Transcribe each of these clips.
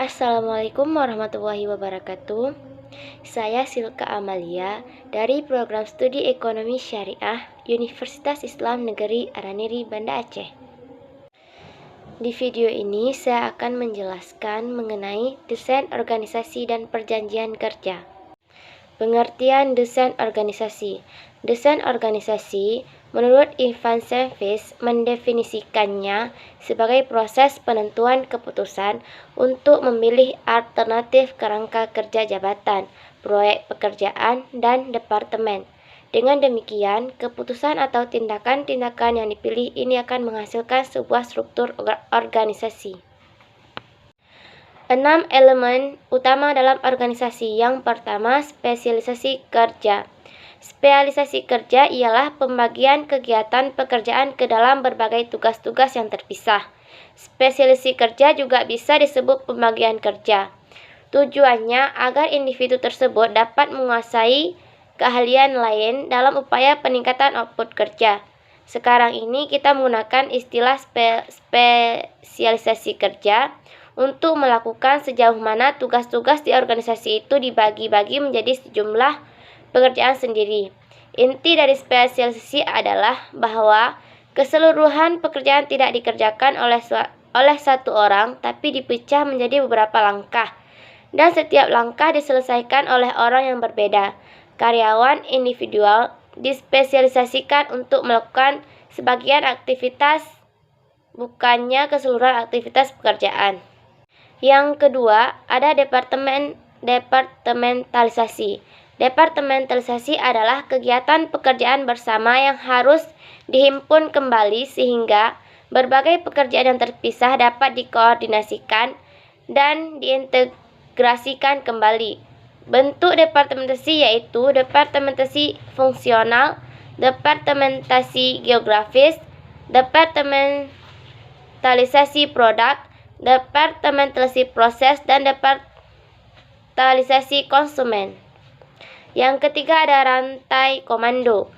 Assalamualaikum warahmatullahi wabarakatuh. Saya Silka Amalia dari Program Studi Ekonomi Syariah Universitas Islam Negeri Araniri, Banda Aceh. Di video ini saya akan menjelaskan mengenai desain organisasi dan perjanjian kerja. Pengertian desain organisasi. Desain organisasi menurut Ivan Semfis mendefinisikannya sebagai proses penentuan keputusan untuk memilih alternatif kerangka kerja jabatan, proyek pekerjaan, dan departemen. Dengan demikian, keputusan atau tindakan-tindakan yang dipilih ini akan menghasilkan sebuah struktur organisasi. 6 elemen utama dalam organisasi. Yang pertama, spesialisasi kerja. Spesialisasi kerja ialah pembagian kegiatan pekerjaan ke dalam berbagai tugas-tugas yang terpisah. Spesialisasi kerja juga bisa disebut pembagian kerja. Tujuannya agar individu tersebut dapat menguasai keahlian lain dalam upaya peningkatan output kerja. Sekarang ini kita menggunakan istilah spesialisasi kerja untuk melakukan sejauh mana tugas-tugas di organisasi itu dibagi-bagi menjadi sejumlah pekerjaan sendiri. Inti dari spesialisasi adalah bahwa keseluruhan pekerjaan tidak dikerjakan oleh satu orang, tapi dipecah menjadi beberapa langkah, dan setiap langkah diselesaikan oleh orang yang berbeda. Karyawan individual dispesialisasikan untuk melakukan sebagian aktivitas, bukannya keseluruhan aktivitas pekerjaan. Yang kedua, ada departementalisasi. Departementalisasi adalah kegiatan pekerjaan bersama yang harus dihimpun kembali sehingga berbagai pekerjaan yang terpisah dapat dikoordinasikan dan diintegrasikan kembali. Bentuk departementasi yaitu departementasi fungsional, departementasi geografis, departementalisasi produk, departementalisasi proses, dan departementalisasi konsumen. Yang ketiga ada rantai komando.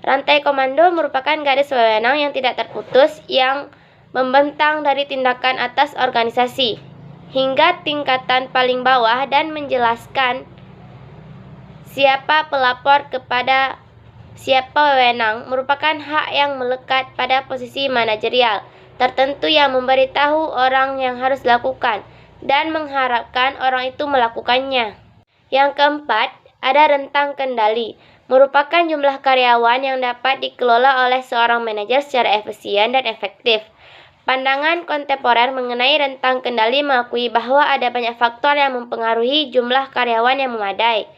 Rantai komando merupakan garis wewenang yang tidak terputus yang membentang dari tindakan atas organisasi hingga tingkatan paling bawah dan menjelaskan siapa pelapor kepada siapa wewenang merupakan hak yang melekat pada posisi manajerial tertentu yang memberitahu orang yang harus dilakukan dan mengharapkan orang itu melakukannya. Yang keempat, ada rentang kendali, merupakan jumlah karyawan yang dapat dikelola oleh seorang manajer secara efisien dan efektif. Pandangan kontemporer mengenai rentang kendali mengakui bahwa ada banyak faktor yang mempengaruhi jumlah karyawan yang memadai,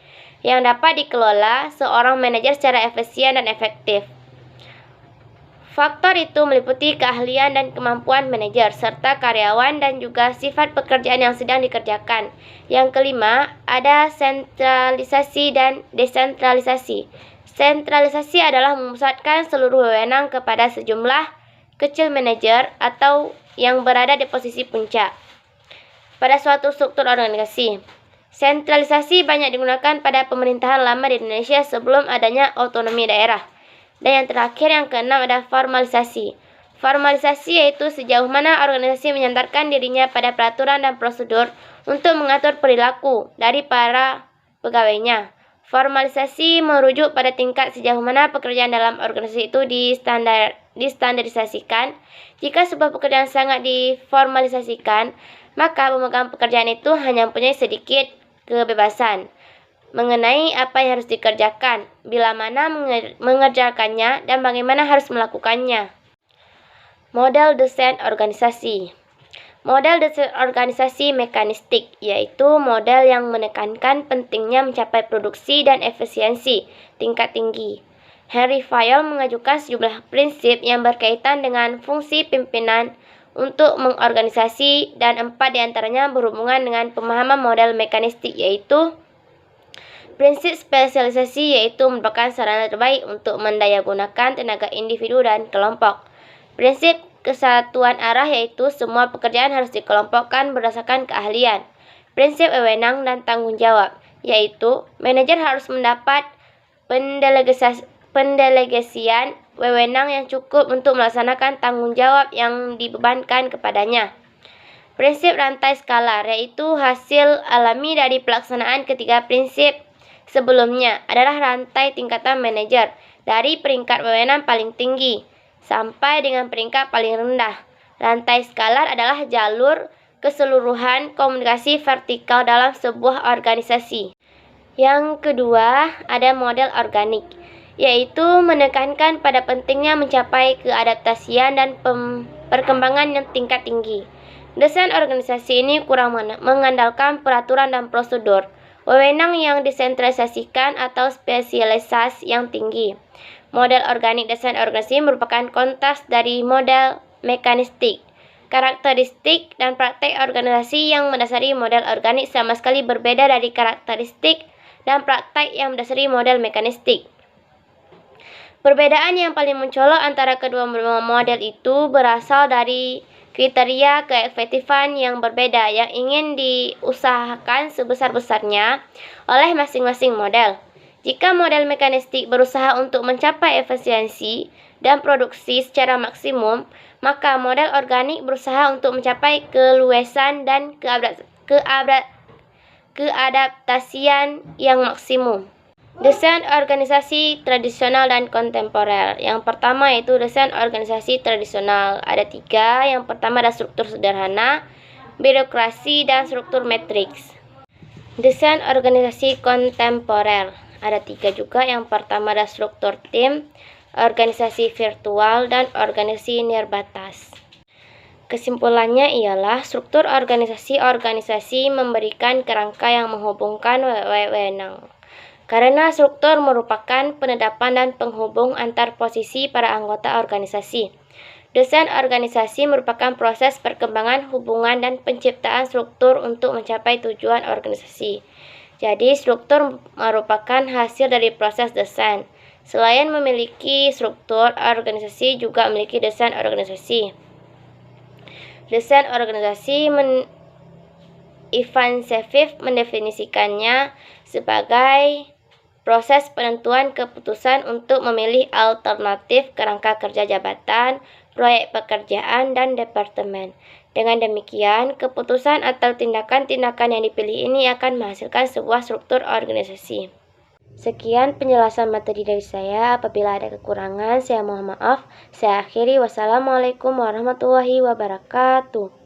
yang dapat dikelola seorang manajer secara efisien dan efektif. Faktor itu meliputi keahlian dan kemampuan manajer, serta karyawan dan juga sifat pekerjaan yang sedang dikerjakan. Yang kelima, ada sentralisasi dan desentralisasi. Sentralisasi adalah memusatkan seluruh wewenang kepada sejumlah kecil manajer atau yang berada di posisi puncak pada suatu struktur organisasi. Sentralisasi banyak digunakan pada pemerintahan lama di Indonesia sebelum adanya otonomi daerah. Dan yang terakhir, yang keenam, ada formalisasi. Formalisasi yaitu sejauh mana organisasi menyandarkan dirinya pada peraturan dan prosedur untuk mengatur perilaku dari para pegawainya. Formalisasi merujuk pada tingkat sejauh mana pekerjaan dalam organisasi itu distandarisasikan. Jika sebuah pekerjaan sangat diformalisasikan, maka pemegang pekerjaan itu hanya mempunyai sedikit kebebasan mengenai apa yang harus dikerjakan, bila mana mengerjakannya, dan bagaimana harus melakukannya. Model desain organisasi. Model desain organisasi mekanistik, yaitu model yang menekankan pentingnya mencapai produksi dan efisiensi tingkat tinggi. Henry Fayol mengajukan sejumlah prinsip yang berkaitan dengan fungsi pimpinan untuk mengorganisasi, dan 4 diantaranya berhubungan dengan pemahaman model mekanistik, yaitu prinsip spesialisasi, yaitu merupakan sarana terbaik untuk mendayagunakan tenaga individu dan kelompok. Prinsip kesatuan arah, yaitu semua pekerjaan harus dikelompokkan berdasarkan keahlian. Prinsip wewenang dan tanggung jawab, yaitu manajer harus mendapat pendelegasian wewenang yang cukup untuk melaksanakan tanggung jawab yang dibebankan kepadanya. Prinsip rantai skalar, yaitu hasil alami dari pelaksanaan ketiga prinsip sebelumnya, adalah rantai tingkatan manajer dari peringkat wewenang paling tinggi sampai dengan peringkat paling rendah. Rantai skalar adalah jalur keseluruhan komunikasi vertikal dalam sebuah organisasi. Yang kedua, ada model organik, yaitu menekankan pada pentingnya mencapai keadaptasian dan perkembangan yang tingkat tinggi. Desain organisasi ini kurang mengandalkan peraturan dan prosedur, wewenang yang disentralisasikan atau spesialisasi yang tinggi. Model organik desain organisasi merupakan kontras dari model mekanistik. Karakteristik dan praktek organisasi yang mendasari model organik sama sekali berbeda dari karakteristik dan praktek yang mendasari model mekanistik. Perbedaan yang paling mencolok antara kedua model itu berasal dari kriteria keefektifan yang berbeda yang ingin diusahakan sebesar-besarnya oleh masing-masing model. Jika model mekanistik berusaha untuk mencapai efisiensi dan produksi secara maksimum, maka model organik berusaha untuk mencapai keluasan dan keadaptasian yang maksimum. Desain organisasi tradisional dan kontemporer. Yang pertama yaitu desain organisasi tradisional. Ada 3. Yang pertama ada struktur sederhana, birokrasi, dan struktur matriks. Desain organisasi kontemporer. Ada 3 juga. Yang pertama ada struktur tim, organisasi virtual, dan organisasi nirbatas. Kesimpulannya ialah struktur organisasi memberikan kerangka yang menghubungkan wewenang. Karena struktur merupakan penedapan dan penghubung antar posisi para anggota organisasi. Desain organisasi merupakan proses perkembangan hubungan dan penciptaan struktur untuk mencapai tujuan organisasi. Jadi, struktur merupakan hasil dari proses desain. Selain memiliki struktur, organisasi juga memiliki desain organisasi. Desain organisasi Ivan Shevchev mendefinisikannya sebagai proses penentuan keputusan untuk memilih alternatif kerangka kerja jabatan, proyek pekerjaan, dan departemen. Dengan demikian, keputusan atau tindakan-tindakan yang dipilih ini akan menghasilkan sebuah struktur organisasi. Sekian penjelasan materi dari saya. Apabila ada kekurangan, saya mohon maaf. Saya akhiri. Wassalamualaikum warahmatullahi wabarakatuh.